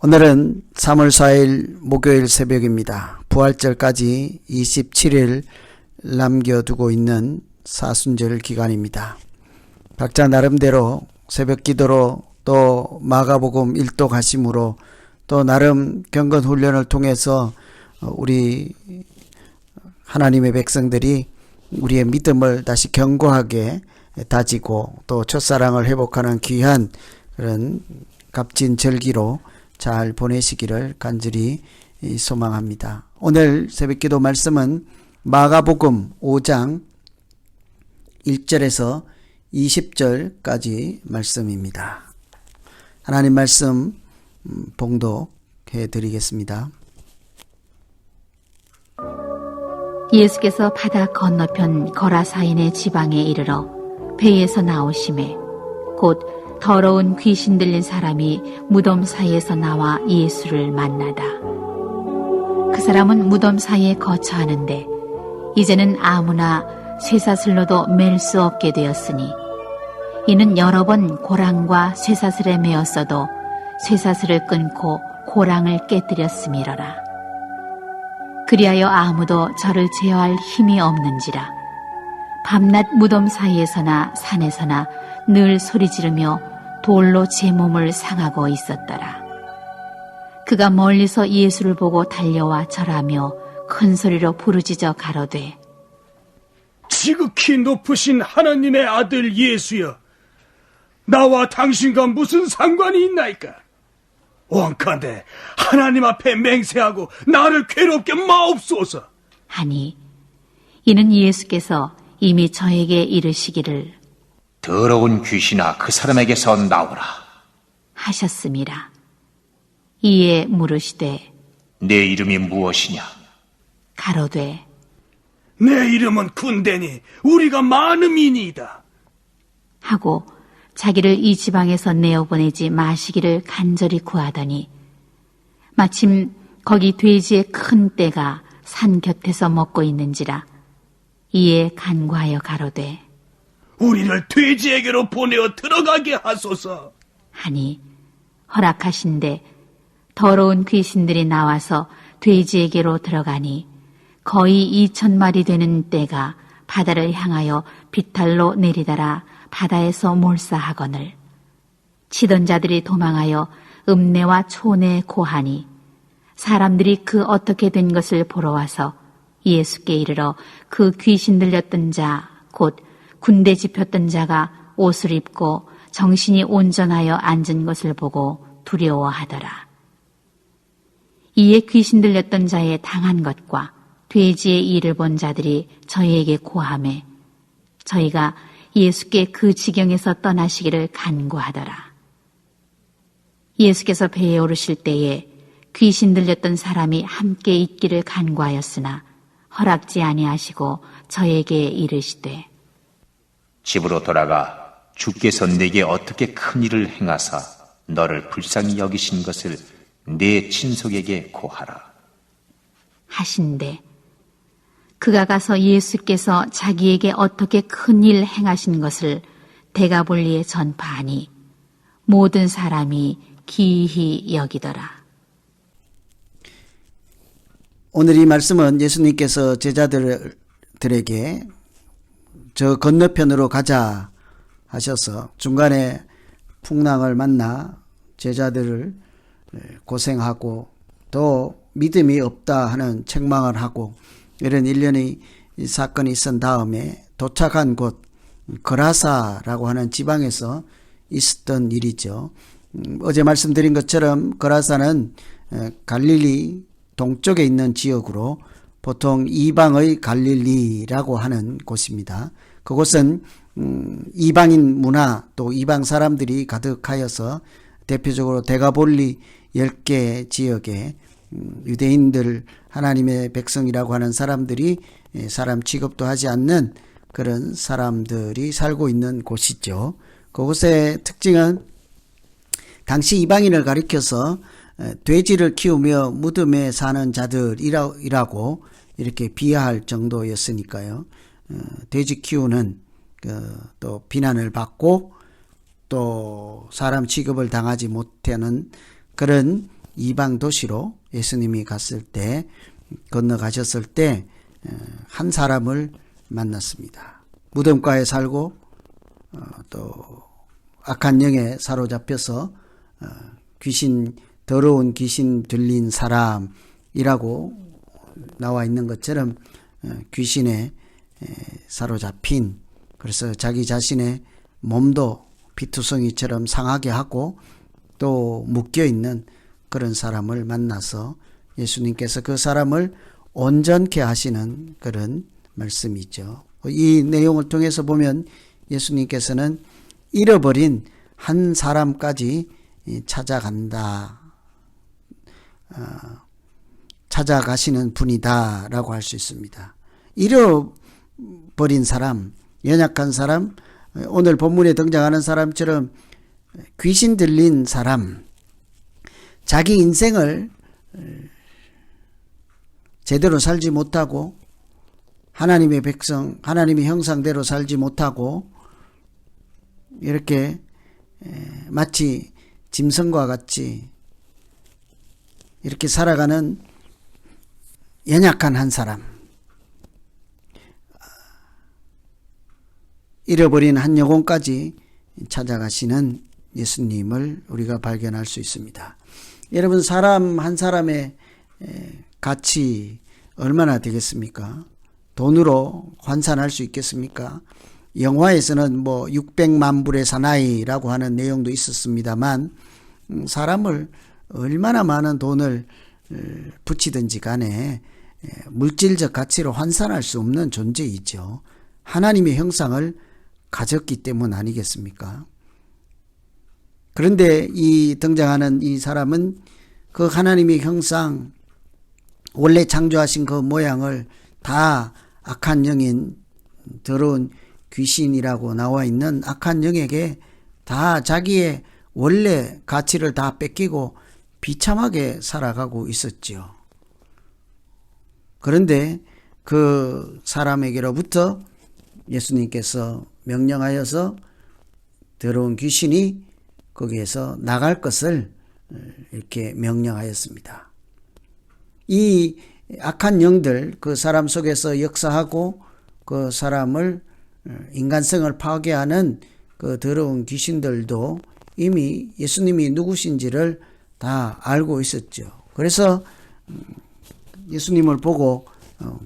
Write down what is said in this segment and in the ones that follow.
오늘은 3월 4일 목요일 새벽입니다. 부활절까지 27일 남겨두고 있는 사순절 기간입니다. 각자 나름대로 새벽 기도로 또 마가복음 일독하심으로 또 나름 경건 훈련을 통해서 우리 하나님의 백성들이 우리의 믿음을 다시 견고하게 다지고 또 첫사랑을 회복하는 귀한 그런 값진 절기로 잘 보내시기를 간절히 소망합니다. 오늘 새벽기도 말씀은 마가복음 5장 1절에서 20절까지 말씀입니다. 하나님 말씀 봉독해 드리겠습니다. 예수께서 바다 건너편 거라사인의 지방에 이르러 배에서 나오심에 곧 더러운 귀신 들린 사람이 무덤 사이에서 나와 예수를 만나다. 그 사람은 무덤 사이에 거처하는데 이제는 아무나 쇠사슬로도 맬 수 없게 되었으니 이는 여러 번 고랑과 쇠사슬에 매었어도 쇠사슬을 끊고 고랑을 깨뜨렸음이러라. 그리하여 아무도 저를 제어할 힘이 없는지라. 밤낮 무덤 사이에서나 산에서나 늘 소리 지르며 돌로 제 몸을 상하고 있었더라. 그가 멀리서 예수를 보고 달려와 절하며 큰 소리로 부르짖어 가로되 지극히 높으신 하나님의 아들 예수여, 나와 당신과 무슨 상관이 있나이까? 원컨대 하나님 앞에 맹세하고 나를 괴롭게 마옵소서. 하니 이는 예수께서 이미 저에게 이르시기를 더러운 귀신아 그 사람에게서 나오라 하셨음이라. 이에 물으시되 내 이름이 무엇이냐? 가로되 내 이름은 군대니 우리가 많음이니이다 하고 자기를 이 지방에서 내어보내지 마시기를 간절히 구하더니 마침 거기 돼지의 큰 떼가 산 곁에서 먹고 있는지라. 이에 간구하여 가로되 우리를 돼지에게로 보내어 들어가게 하소서. 하니 허락하신대 더러운 귀신들이 나와서 돼지에게로 들어가니 거의 2,000마리 되는 떼가 바다를 향하여 비탈로 내리다라 바다에서 몰사하거늘 치던 자들이 도망하여 읍내와 촌에 고하니 사람들이 그 어떻게 된 것을 보러 와서 예수께 이르러 그 귀신 들렸던 자 곧 군대 집혔던 자가 옷을 입고 정신이 온전하여 앉은 것을 보고 두려워하더라. 이에 귀신 들렸던 자의 당한 것과 돼지의 일을 본 자들이 저희에게 고하매 저희가 예수께 그 지경에서 떠나시기를 간구하더라. 예수께서 배에 오르실 때에 귀신 들렸던 사람이 함께 있기를 간구하였으나 허락지 아니하시고 저에게 이르시되 집으로 돌아가 주께서 내게 어떻게 큰 일을 행하사 너를 불쌍히 여기신 것을 내 친속에게 고하라 하신대 그가 가서 예수께서 자기에게 어떻게 큰 일 행하신 것을 데가볼리에 전파하니 모든 사람이 기이히 여기더라. 오늘 이 말씀은 예수님께서 제자들에게 저 건너편으로 가자 하셔서 중간에 풍랑을 만나 제자들을 고생하고 또 믿음이 없다 하는 책망을 하고 이런 일련의 사건이 있은 다음에 도착한 곳 거라사라고 하는 지방에서 있었던 일이죠. 어제 말씀드린 것처럼 거라사는 갈릴리 동쪽에 있는 지역으로 보통 이방의 갈릴리라고 하는 곳입니다. 그곳은 이방인 문화 또 이방 사람들이 가득하여서 대표적으로 데가볼리 10개 지역에 유대인들 하나님의 백성이라고 하는 사람들이 사람 취급도 하지 않는 그런 사람들이 살고 있는 곳이죠. 그곳의 특징은 당시 이방인을 가리켜서 돼지를 키우며 무덤에 사는 자들이라고 이렇게 비하할 정도였으니까요. 돼지 키우는 또 비난을 받고 또 사람 취급을 당하지 못하는 그런 이방 도시로 예수님이 갔을 때, 건너가셨을 때 한 사람을 만났습니다. 무덤가에 살고 또 악한 영에 사로잡혀서 더러운 귀신 들린 사람이라고 나와 있는 것처럼 귀신에 사로잡힌, 그래서 자기 자신의 몸도 피투성이처럼 상하게 하고 또 묶여있는 그런 사람을 만나서 예수님께서 그 사람을 온전케 하시는 그런 말씀이죠. 이 내용을 통해서 보면 예수님께서는 잃어버린 한 사람까지 찾아가시는 분이다라고 할 수 있습니다. 잃어버린 사람, 연약한 사람, 오늘 본문에 등장하는 사람처럼 귀신 들린 사람, 자기 인생을 제대로 살지 못하고 하나님의 백성, 하나님의 형상대로 살지 못하고 이렇게 마치 짐승과 같이 이렇게 살아가는 연약한 한 사람, 잃어버린 한 영혼까지 찾아가시는 예수님을 우리가 발견할 수 있습니다. 여러분, 사람 한 사람의 가치 얼마나 되겠습니까? 돈으로 환산할 수 있겠습니까? 영화에서는 600만 불의 사나이라고 하는 내용도 있었습니다만, 사람을 얼마나 많은 돈을 붙이든지 간에 물질적 가치로 환산할 수 없는 존재이죠. 하나님의 형상을 가졌기 때문 아니겠습니까? 그런데 이 등장하는 이 사람은 그 하나님의 형상, 원래 창조하신 그 모양을 다 악한 영인, 더러운 귀신이라고 나와 있는 악한 영에게 다 자기의 원래 가치를 다 뺏기고 비참하게 살아가고 있었지요. 그런데 그 사람에게로부터 예수님께서 명령하여서 더러운 귀신이 거기에서 나갈 것을 이렇게 명령하였습니다. 이 악한 영들, 그 사람 속에서 역사하고 그 사람을, 인간성을 파괴하는 그 더러운 귀신들도 이미 예수님이 누구신지를 다 알고 있었죠. 그래서 예수님을 보고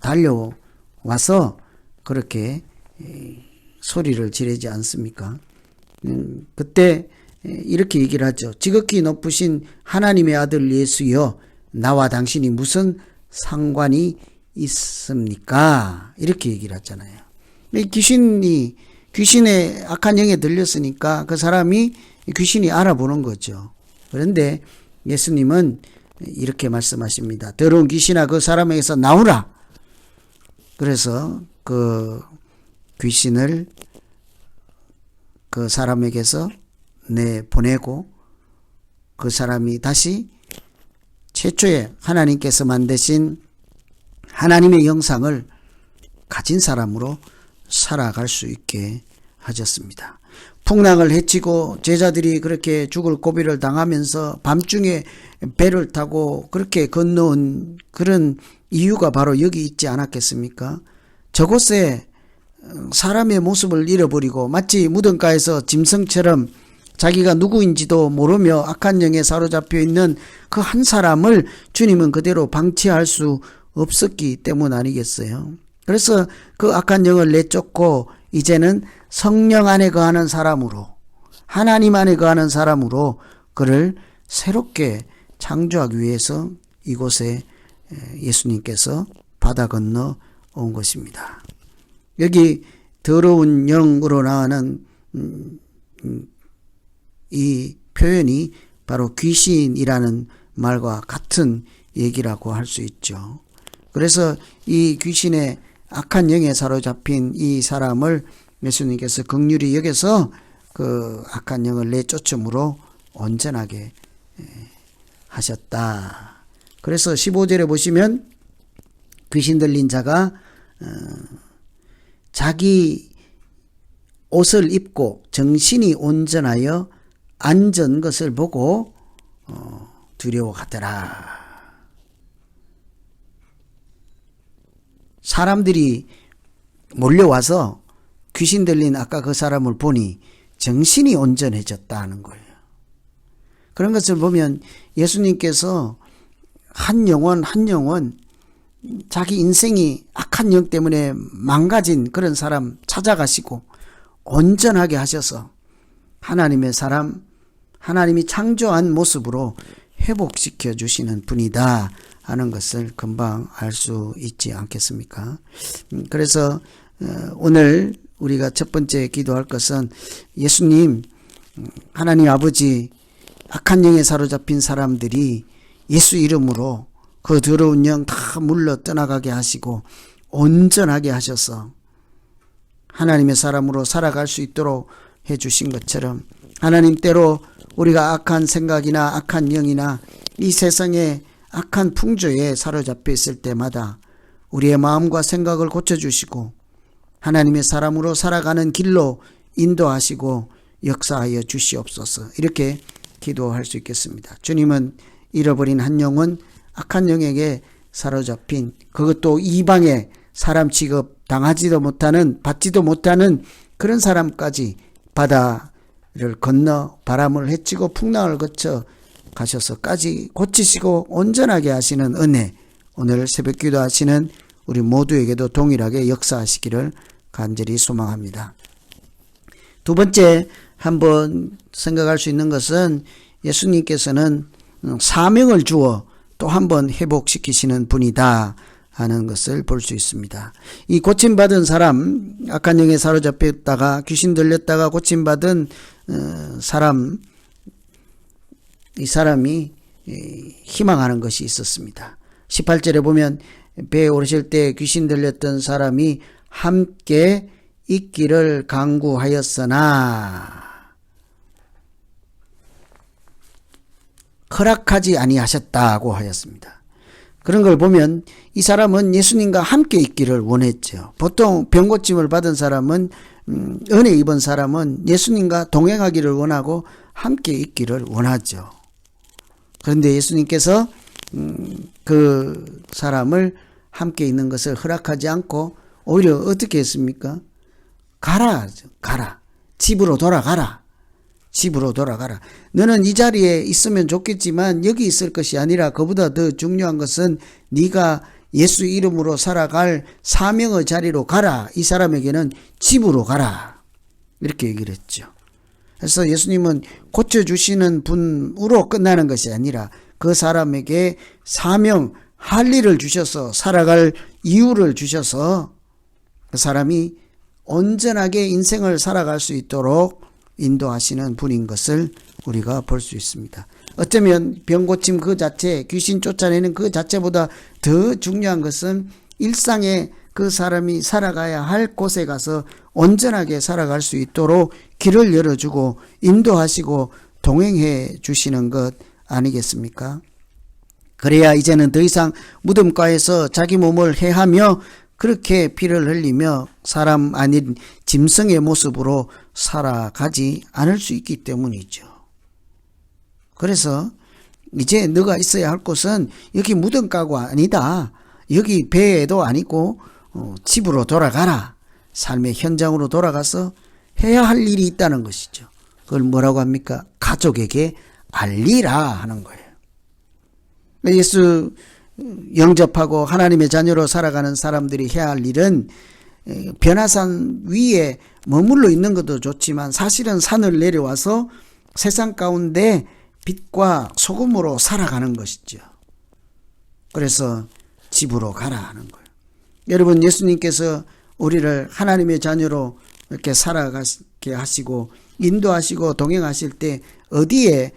달려와서 그렇게 소리를 지르지 않습니까? 그때 이렇게 얘기를 하죠. 지극히 높으신 하나님의 아들 예수여, 나와 당신이 무슨 상관이 있습니까? 이렇게 얘기를 하잖아요. 귀신의 악한 영에 들렸으니까 그 사람이 귀신이 알아보는 거죠. 그런데 예수님은 이렇게 말씀하십니다. 더러운 귀신아, 그 사람에게서 나오라. 그래서 그 귀신을 그 사람에게서 내보내고 그 사람이 다시 최초에 하나님께서 만드신 하나님의 형상을 가진 사람으로 살아갈 수 있게 하셨습니다. 풍랑을 헤치고 제자들이 그렇게 죽을 고비를 당하면서 밤중에 배를 타고 그렇게 건너온 그런 이유가 바로 여기 있지 않았겠습니까? 저곳에 사람의 모습을 잃어버리고 마치 무덤가에서 짐승처럼 자기가 누구인지도 모르며 악한 영에 사로잡혀 있는 그 한 사람을 주님은 그대로 방치할 수 없었기 때문 아니겠어요? 그래서 그 악한 영을 내쫓고 이제는 성령 안에 거하는 사람으로, 하나님 안에 거하는 사람으로 그를 새롭게 창조하기 위해서 이곳에 예수님께서 바다 건너 온 것입니다. 여기 더러운 영으로 나오는 이 표현이 바로 귀신이라는 말과 같은 얘기라고 할 수 있죠. 그래서 이 귀신의 악한 영에 사로잡힌 이 사람을 예수님께서 긍휼히 여겨서 그 악한 영을 내쫓음으로 온전하게 하셨다. 그래서 15절에 보시면 귀신 들린 자가 자기 옷을 입고 정신이 온전하여 앉은 것을 보고 두려워하더라. 사람들이 몰려와서 귀신 들린 아까 그 사람을 보니 정신이 온전해졌다는 거예요. 그런 것을 보면 예수님께서 한 영혼 한 영혼 자기 인생이 악한 영 때문에 망가진 그런 사람 찾아가시고 온전하게 하셔서 하나님의 사람, 하나님이 창조한 모습으로 회복시켜 주시는 분이다 하는 것을 금방 알 수 있지 않겠습니까? 그래서 오늘 우리가 첫 번째 기도할 것은 예수님, 하나님 아버지, 악한 영에 사로잡힌 사람들이 예수 이름으로 그 더러운 영 다 물러 떠나가게 하시고 온전하게 하셔서 하나님의 사람으로 살아갈 수 있도록 해주신 것처럼 하나님 때로 우리가 악한 생각이나 악한 영이나 이 세상의 악한 풍조에 사로잡혀 있을 때마다 우리의 마음과 생각을 고쳐주시고 하나님의 사람으로 살아가는 길로 인도하시고 역사하여 주시옵소서. 이렇게 기도할 수 있겠습니다. 주님은 잃어버린 한 영혼, 악한 영에게 사로잡힌, 그것도 이방에 사람 취급 당하지도 못하는, 받지도 못하는 그런 사람까지 바다를 건너 바람을 헤치고 풍랑을 거쳐 가셔서까지 고치시고 온전하게 하시는 은혜, 오늘 새벽 기도하시는 우리 모두에게도 동일하게 역사하시기를 간절히 소망합니다. 두 번째 한번 생각할 수 있는 것은 예수님께서는 사명을 주어 또 한번 회복시키시는 분이다 하는 것을 볼 수 있습니다. 이 고침받은 사람, 악한 영에 사로잡혔다가 귀신 들렸다가 고침받은 사람, 이 사람이 희망하는 것이 있었습니다. 18절에 보면 배에 오르실 때 귀신 들렸던 사람이 함께 있기를 간구하였으나 허락하지 아니하셨다고 하였습니다. 그런 걸 보면 이 사람은 예수님과 함께 있기를 원했죠. 보통 병고침을 받은 사람은 은혜 입은 사람은 예수님과 동행하기를 원하고 함께 있기를 원하죠. 그런데 예수님께서 그 사람을 함께 있는 것을 허락하지 않고 오히려 어떻게 했습니까? 가라. 집으로 돌아가라. 집으로 돌아가라. 너는 이 자리에 있으면 좋겠지만 여기 있을 것이 아니라 그보다 더 중요한 것은 네가 예수 이름으로 살아갈 사명의 자리로 가라. 이 사람에게는 집으로 가라. 이렇게 얘기를 했죠. 그래서 예수님은 고쳐주시는 분으로 끝나는 것이 아니라 그 사람에게 사명, 할 일을 주셔서 살아갈 이유를 주셔서 그 사람이 온전하게 인생을 살아갈 수 있도록 인도하시는 분인 것을 우리가 볼 수 있습니다. 어쩌면 병고침 그 자체, 귀신 쫓아내는 그 자체보다 더 중요한 것은 일상에 그 사람이 살아가야 할 곳에 가서 온전하게 살아갈 수 있도록 길을 열어주고 인도하시고 동행해 주시는 것 아니겠습니까? 그래야 이제는 더 이상 무덤가에서 자기 몸을 해하며 그렇게 피를 흘리며 사람 아닌 짐승의 모습으로 살아가지 않을 수 있기 때문이죠. 그래서 이제 너가 있어야 할 곳은 여기 무덤가가 아니다. 여기 배에도 아니고 집으로 돌아가라. 삶의 현장으로 돌아가서 해야 할 일이 있다는 것이죠. 그걸 뭐라고 합니까? 가족에게 알리라 하는 거예요. 예수 영접하고 하나님의 자녀로 살아가는 사람들이 해야 할 일은 변화산 위에 머물러 있는 것도 좋지만 사실은 산을 내려와서 세상 가운데 빛과 소금으로 살아가는 것이죠. 그래서 집으로 가라 하는 거예요. 여러분, 예수님께서 우리를 하나님의 자녀로 이렇게 살아가게 하시고 인도하시고 동행하실 때 어디에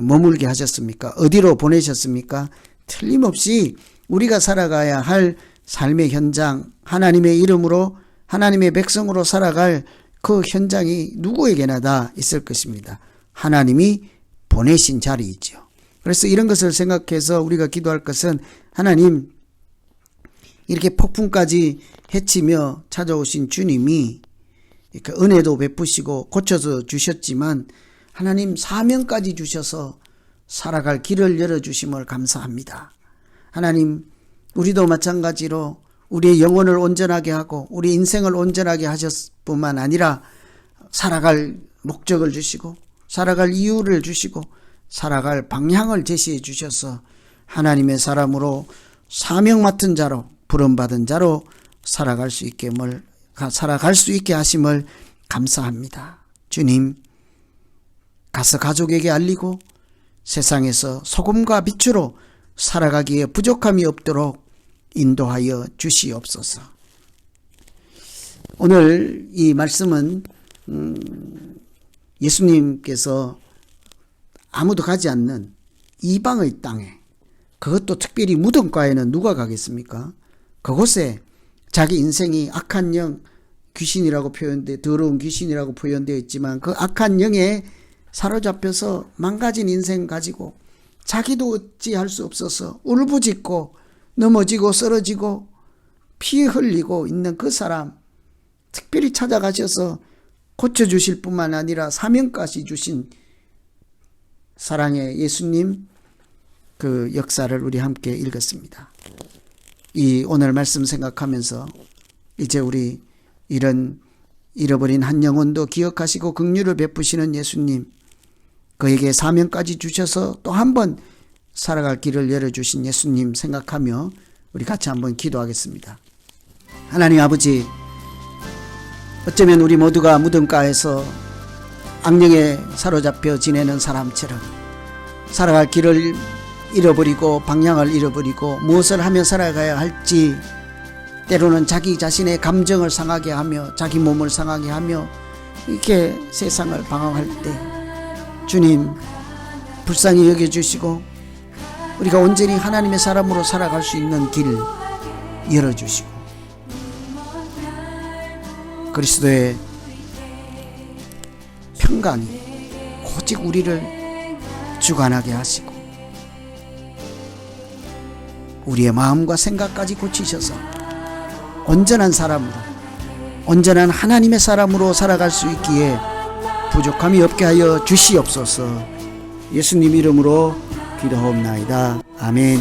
머물게 하셨습니까? 어디로 보내셨습니까? 틀림없이 우리가 살아가야 할 삶의 현장, 하나님의 이름으로 하나님의 백성으로 살아갈 그 현장이 누구에게나 다 있을 것입니다. 하나님이 보내신 자리이죠. 그래서 이런 것을 생각해서 우리가 기도할 것은 하나님, 이렇게 폭풍까지 헤치며 찾아오신 주님이 그 은혜도 베푸시고 고쳐서 주셨지만 하나님 사명까지 주셔서 살아갈 길을 열어주심을 감사합니다. 하나님, 우리도 마찬가지로 우리의 영혼을 온전하게 하고 우리 인생을 온전하게 하셨을 뿐만 아니라 살아갈 목적을 주시고 살아갈 이유를 주시고 살아갈 방향을 제시해 주셔서 하나님의 사람으로 사명 맡은 자로 부름받은 자로 살아갈 수 있게 하심을 감사합니다. 주님, 가서 가족에게 알리고 세상에서 소금과 빛으로 살아가기에 부족함이 없도록 인도하여 주시옵소서. 오늘 이 말씀은 예수님께서 아무도 가지 않는 이방의 땅에, 그것도 특별히 무덤가에는 누가 가겠습니까? 그곳에 자기 인생이 악한 영, 귀신이라고 더러운 귀신이라고 표현되어 있지만 그 악한 영에 사로잡혀서 망가진 인생 가지고 자기도 어찌할 수 없어서 울부짖고 넘어지고 쓰러지고 피 흘리고 있는 그 사람 특별히 찾아가셔서 고쳐주실 뿐만 아니라 사명까지 주신 사랑의 예수님, 그 역사를 우리 함께 읽었습니다. 이 오늘 말씀 생각하면서 이제 우리 이런 잃어버린 한 영혼도 기억하시고 긍휼을 베푸시는 예수님, 그에게 사명까지 주셔서 또 한 번 살아갈 길을 열어주신 예수님 생각하며 우리 같이 한번 기도하겠습니다. 하나님 아버지, 어쩌면 우리 모두가 무덤가에서 악령에 사로잡혀 지내는 사람처럼 살아갈 길을 잃어버리고 방향을 잃어버리고 무엇을 하며 살아가야 할지 때로는 자기 자신의 감정을 상하게 하며 자기 몸을 상하게 하며 이렇게 세상을 방황할 때 주님 불쌍히 여겨주시고 우리가 온전히 하나님의 사람으로 살아갈 수 있는 길 열어주시고 그리스도의 평강이 오직 우리를 주관하게 하시고 우리의 마음과 생각까지 고치셔서 온전한 사람으로, 온전한 하나님의 사람으로 살아갈 수 있기에 부족함이 없게 하여 주시옵소서. 예수님 이름으로 기도하옵나이다. 아멘.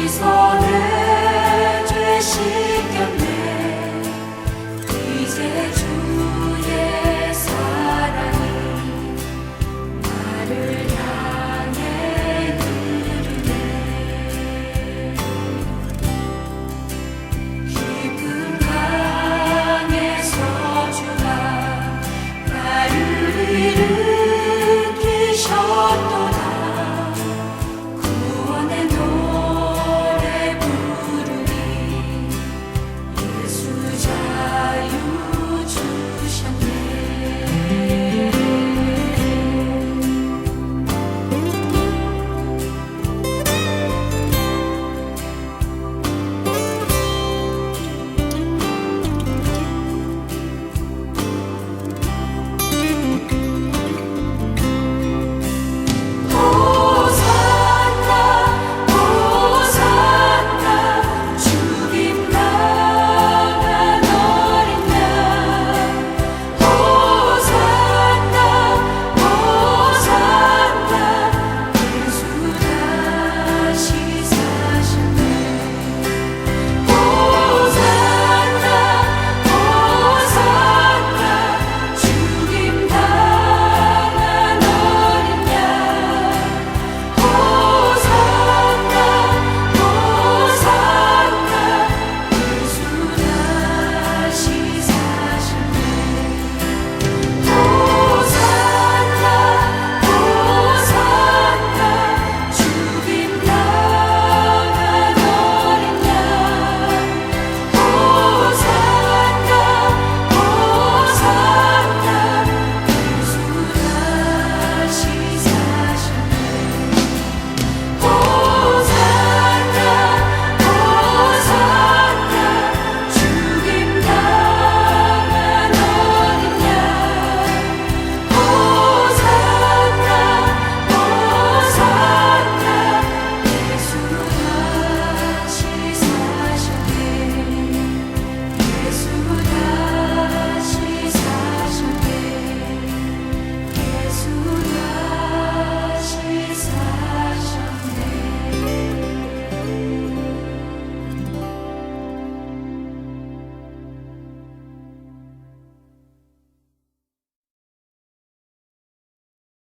손에 죄 씻겼네 이제